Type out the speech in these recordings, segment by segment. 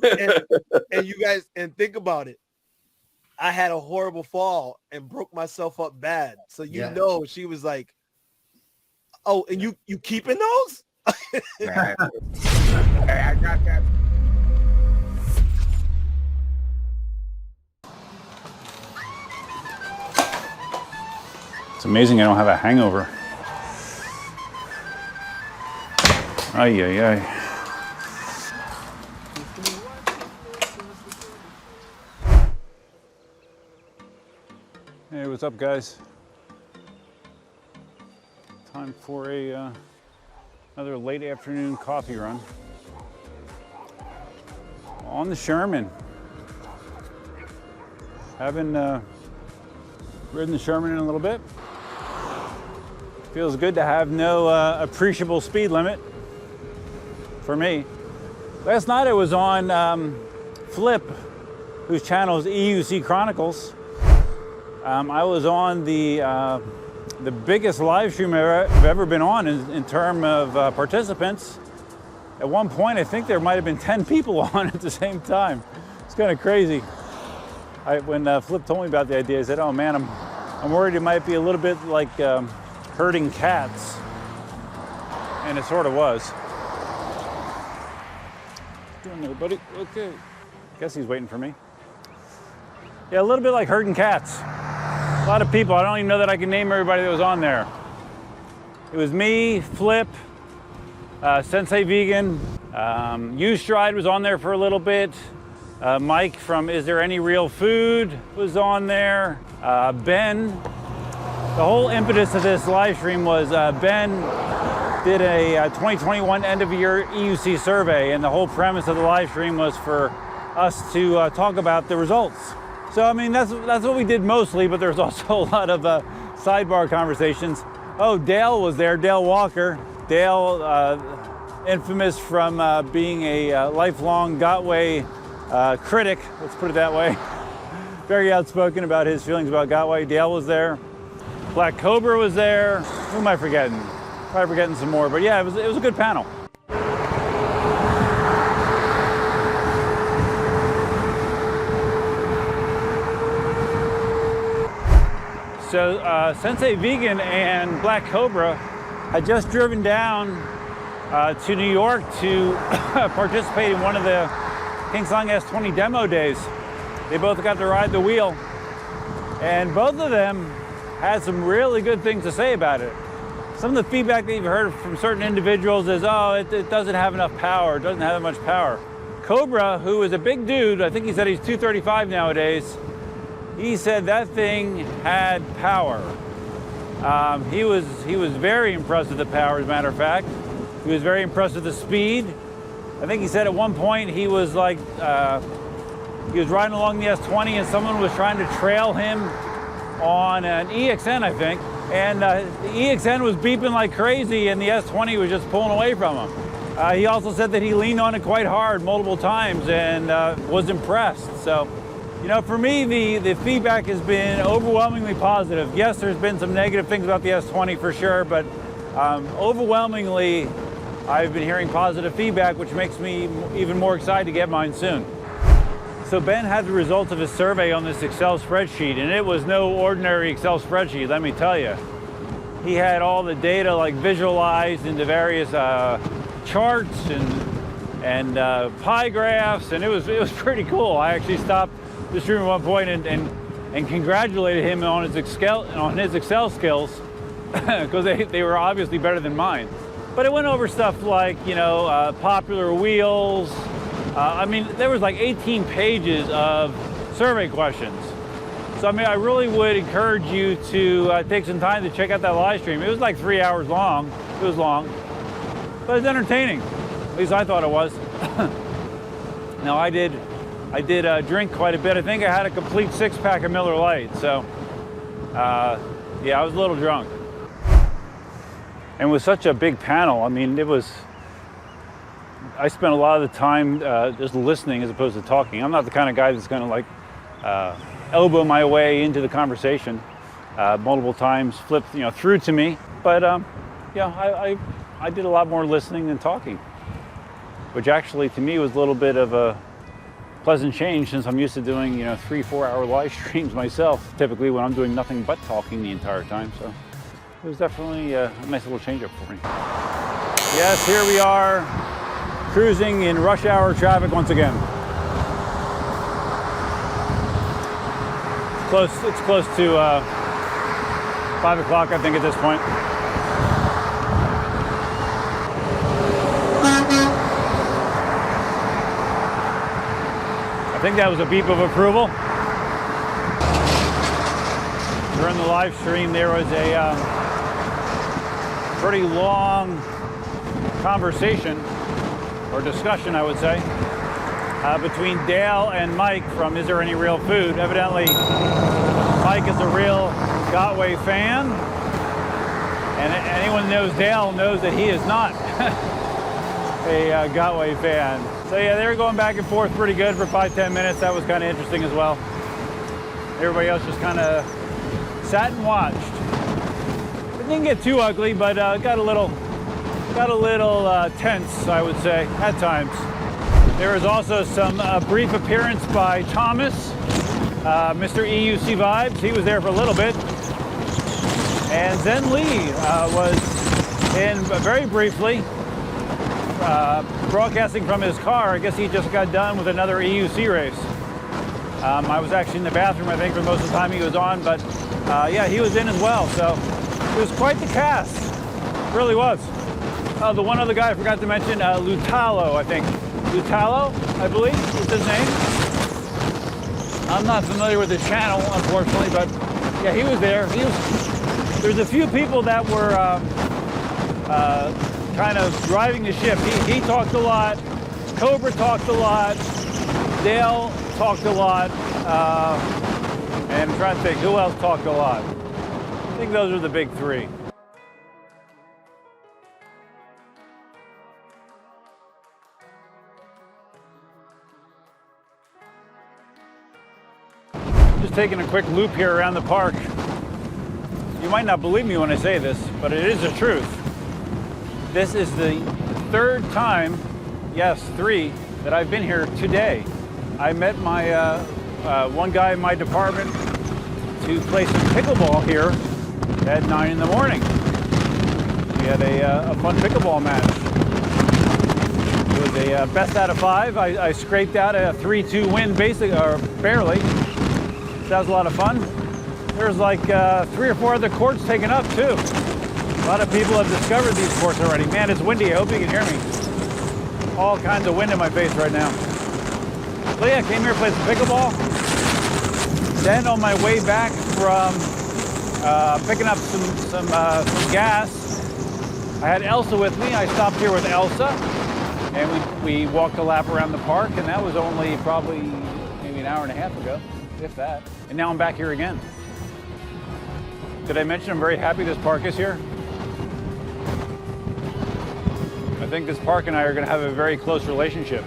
and you guys, and think about it. I had a horrible fall and broke myself up bad. So know, she was like, "Oh, and you keeping those?" I got that. It's amazing I don't have a hangover. Ay, ay, ay. Hey, what's up, guys? Time for another late afternoon coffee run on the Sherman. Haven't ridden the Sherman in a little bit. Feels good to have no appreciable speed limit for me. Last night I was on Flip, whose channel is EUC Chronicles. I was on the biggest live stream I've ever been on in terms of participants. At one point, I think there might have been 10 people on at the same time. It's kind of crazy. When Flip told me about the idea, I said, "Oh man, I'm worried it might be a little bit like herding cats," and it sort of was. Doing there, buddy. Okay. Guess he's waiting for me. Yeah, a little bit like herding cats. A lot of people. I don't even know that I can name everybody that was on there. It was me, Flip, Sensei Vegan, U-Stride was on there for a little bit. Mike from Is There Any Real Food was on there. Ben. The whole impetus of this live stream was Ben did a 2021 end of year EUC survey, and the whole premise of the live stream was for us to talk about the results. So I mean, that's what we did mostly, but there's also a lot of sidebar conversations. Oh, Dale was there, Dale Walker. Dale, infamous from being a lifelong Gotway critic, let's put it that way. Very outspoken about his feelings about Gotway. Dale was there. Black Cobra was there. Who am I forgetting? Probably forgetting some more, but yeah, it was a good panel. So Sensei Vegan and Black Cobra had just driven down to New York to participate in one of the KingSong S20 demo days. They both got to ride the wheel, and both of them had some really good things to say about it. Some of the feedback that you've heard from certain individuals is, oh, it doesn't have enough power, it doesn't have that much power. Cobra, who is a big dude, I think he said he's 235 nowadays, he said that thing had power. He was very impressed with the power, as a matter of fact. He was very impressed with the speed. I think he said at one point he was like, he was riding along the S20 and someone was trying to trail him on an EXN, I think. And the EXN was beeping like crazy and the S20 was just pulling away from him. He also said that he leaned on it quite hard multiple times and was impressed. So, you know, for me, the feedback has been overwhelmingly positive. Yes, there's been some negative things about the S20 for sure, but overwhelmingly, I've been hearing positive feedback, which makes me even more excited to get mine soon. So Ben had the results of his survey on this Excel spreadsheet, and it was no ordinary Excel spreadsheet, let me tell you. He had all the data like visualized into various charts and pie graphs, and it was pretty cool. I actually stopped the stream at one point and congratulated him on his Excel skills because they were obviously better than mine. But it went over stuff like, you know, popular wheels. I mean, there was like 18 pages of survey questions. So I mean, I really would encourage you to take some time to check out that live stream. It was like 3 hours long. It was long, but it's entertaining. At least I thought it was. Now I did drink quite a bit. I think I had a complete 6-pack of Miller Lite. So yeah, I was a little drunk. And with such a big panel, I mean, I spent a lot of the time just listening as opposed to talking. I'm not the kind of guy that's going to like elbow my way into the conversation multiple times, flip through to me. But yeah, I did a lot more listening than talking, which actually to me was a little bit of a pleasant change since I'm used to doing, 3-4 hour live streams myself, typically when I'm doing nothing but talking the entire time. So it was definitely a nice little change up for me. Yes, here we are, cruising in rush hour traffic once again. It's close to 5 o'clock, I think, at this point. I think that was a beep of approval. During the live stream, there was a pretty long conversation, or discussion, I would say, between Dale and Mike from Is There Any Real Food? Evidently, Mike is a real Gotway fan, and anyone who knows Dale knows that he is not a Gotway fan. So yeah, they were going back and forth pretty good for 5-10 minutes. That was kind of interesting as well. Everybody else just kind of sat and watched. It didn't get too ugly, but got a little tense, I would say, at times. There was also some brief appearance by Thomas, Mr. EUC Vibes. He was there for a little bit. And Zen Lee was in very briefly, broadcasting from his car. I guess he just got done with another EUC race. I was actually in the bathroom, I think, for most of the time he was on, but yeah, he was in as well. So it was quite the cast. It really was. The one other guy I forgot to mention, Lutalo, I think. Lutalo, I believe, is his name. I'm not familiar with the channel, unfortunately, but yeah, he was there. There's a few people that were kind of driving the ship. He talked a lot. Cobra talked a lot. Dale talked a lot. And I'm trying to think, who else talked a lot? I think those are the big three. Just taking a quick loop here around the park. You might not believe me when I say this, but it is the truth. This is the third time, yes, 3, that I've been here today. I met my one guy in my department to play some pickleball here at 9 in the morning. We had a fun pickleball match. It was a best out of 5. I scraped out a 3-2 win, basically, or barely. So that was a lot of fun. There's like 3 or 4 other courts taken up too. A lot of people have discovered these courts already. Man, it's windy. I hope you can hear me. All kinds of wind in my face right now. So yeah, came here, played some pickleball. Then on my way back from picking up some gas, I had Elsa with me. I stopped here with Elsa, and we walked a lap around the park, and that was only probably maybe an hour and a half ago, if that. And now I'm back here again. Did I mention I'm very happy this park is here? I think this park and I are going to have a very close relationship.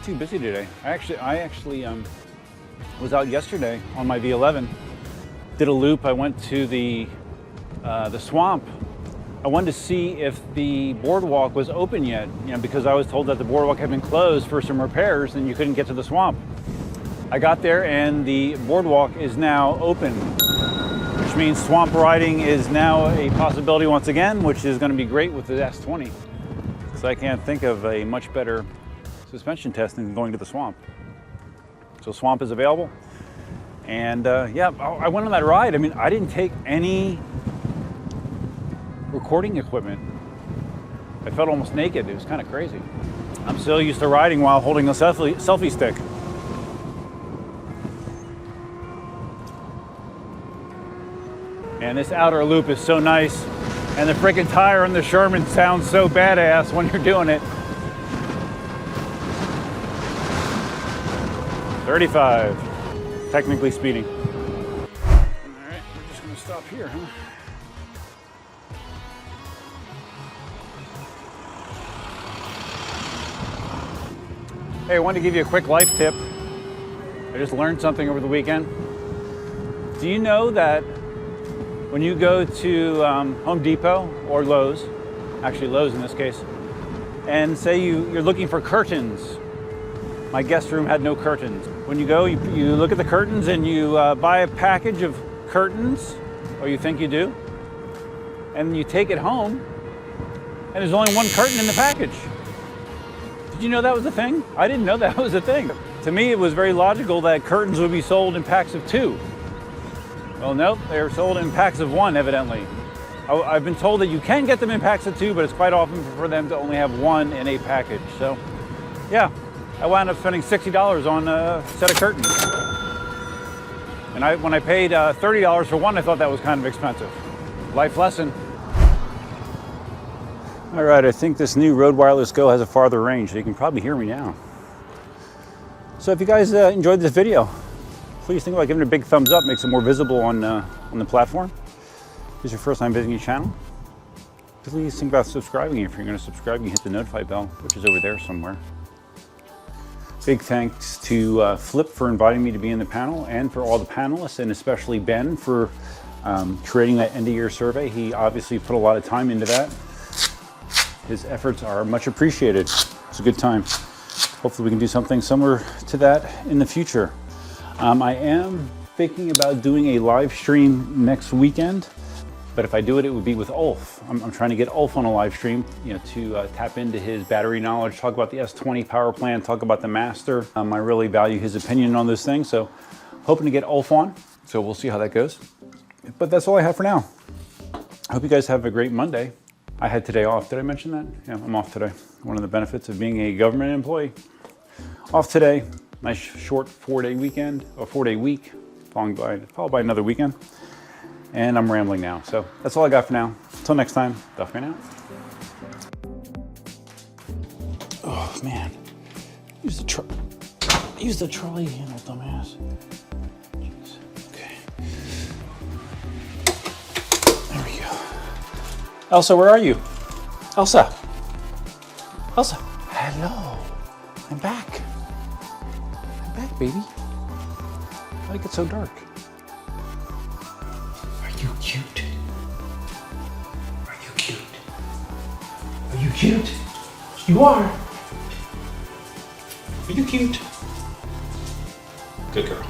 Too busy today. I actually was out yesterday on my V11. Did a loop. I went to the swamp. I wanted to see if the boardwalk was open yet, because I was told that the boardwalk had been closed for some repairs and you couldn't get to the swamp. I got there and the boardwalk is now open, which means swamp riding is now a possibility once again, which is going to be great with the S20. So I can't think of a much better suspension testing than going to the swamp. So swamp is available. And yeah, I went on that ride. I mean, I didn't take any recording equipment. I felt almost naked. It was kind of crazy. I'm still used to riding while holding a selfie stick. And this outer loop is so nice. And the freaking tire on the Sherman sounds so badass when you're doing it. 35, technically speeding. All right, we're just gonna stop here, huh? Hey, I wanted to give you a quick life tip. I just learned something over the weekend. Do you know that when you go to Home Depot or Lowe's, actually Lowe's in this case, and say you're looking for curtains. My guest room had no curtains. When you go, you look at the curtains and you buy a package of curtains, or you think you do, and you take it home, and there's only one curtain in the package. Did you know that was a thing? I didn't know that was a thing. To me, it was very logical that curtains would be sold in packs of 2. Well, nope, they're sold in packs of 1, evidently. I've been told that you can get them in packs of 2, but it's quite often for them to only have 1 in a package. So, yeah, I wound up spending $60 on a set of curtains. And when I paid $30 for one, I thought that was kind of expensive. Life lesson. All right, I think this new Rode Wireless Go has a farther range, so you can probably hear me now. So if you guys enjoyed this video, please think about giving it a big thumbs up, makes it more visible on the platform. If it's your first time visiting the channel, please think about subscribing. If you're going to subscribe, you can hit the notify bell, which is over there somewhere. Big thanks to Flip for inviting me to be in the panel, and for all the panelists, and especially Ben for creating that end-of-year survey. He obviously put a lot of time into that. His efforts are much appreciated. It's a good time. Hopefully we can do something similar to that in the future. I am thinking about doing a live stream next weekend, but if I do it, it would be with Ulf. I'm trying to get Ulf on a live stream, to tap into his battery knowledge, talk about the S20 power plant, talk about the Master. I really value his opinion on those things, so hoping to get Ulf on. So we'll see how that goes. But that's all I have for now. I hope you guys have a great Monday. I had today off. Did I mention that? Yeah, I'm off today. One of the benefits of being a government employee. Off today. Nice short 4-day weekend, or 4-day week, followed by another weekend. And I'm rambling now. So that's all I got for now. Until next time, Duffman out. Oh man, use the trolley handle, dumbass. Jeez. Okay. There we go. Elsa, where are you? Elsa. Elsa. Hello. I'm back. I'm back, baby. Why did it get so dark? Are you cute? Are you cute? Are you cute? You are. Are you cute? Good girl.